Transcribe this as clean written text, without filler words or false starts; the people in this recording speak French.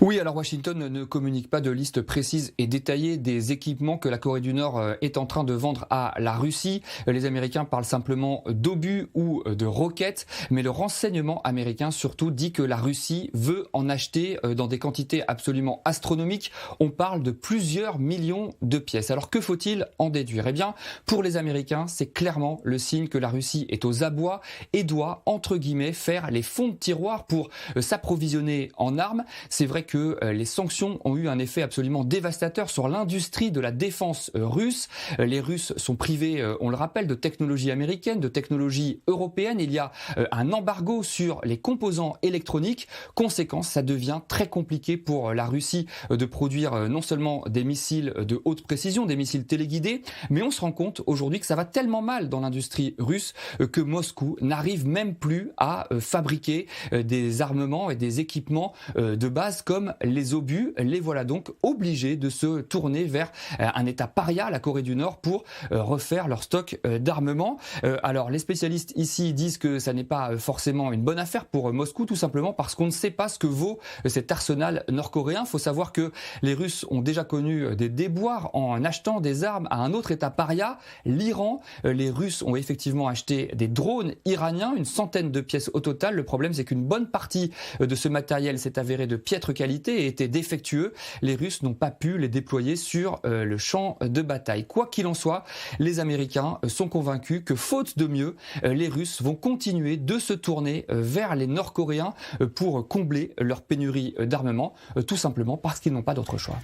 Oui, alors Washington ne communique pas de liste précise et détaillée des équipements que la Corée du Nord est en train de vendre à la Russie. Les Américains parlent simplement d'obus ou de roquettes, mais le renseignement américain surtout dit que la Russie veut en acheter dans des quantités absolument astronomiques. On parle de plusieurs millions de pièces. Alors que faut-il en déduire? Eh bien, pour les Américains, c'est clairement le signe que la Russie est aux abois et doit, entre guillemets, faire les fonds de tiroir pour s'approvisionner en armes. C'est vrai que les sanctions ont eu un effet absolument dévastateur sur l'industrie de la défense russe. Les Russes sont privés, on le rappelle, de technologies américaines, de technologies européennes. Il y a un embargo sur les composants électroniques. Conséquence, ça devient très compliqué pour la Russie de produire non seulement des missiles de haute précision, des missiles téléguidés, mais on se rend compte aujourd'hui que ça va tellement mal dans l'industrie russe que Moscou n'arrive même plus à fabriquer des armements et des équipements de base comme les obus. Les voilà donc obligés de se tourner vers un État paria, la Corée du Nord, pour refaire leur stock d'armement. Alors les spécialistes ici disent que ça n'est pas forcément une bonne affaire pour Moscou, tout simplement parce qu'on ne sait pas ce que vaut cet arsenal nord-coréen. Il faut savoir que les Russes ont déjà connu des déboires en achetant des armes à un autre État paria, l'Iran. Les Russes ont effectivement acheté des drones iraniens, une centaine de pièces au total. Le problème, c'est qu'une bonne partie de ce matériel s'est avéré de piètre qualité et était défectueux. Les Russes n'ont pas pu les déployer sur le champ de bataille. Quoi qu'il en soit, les Américains sont convaincus que faute de mieux, les Russes vont continuer de se tourner vers les Nord-Coréens pour combler leur pénurie d'armement, tout simplement parce qu'ils n'ont pas d'autre choix.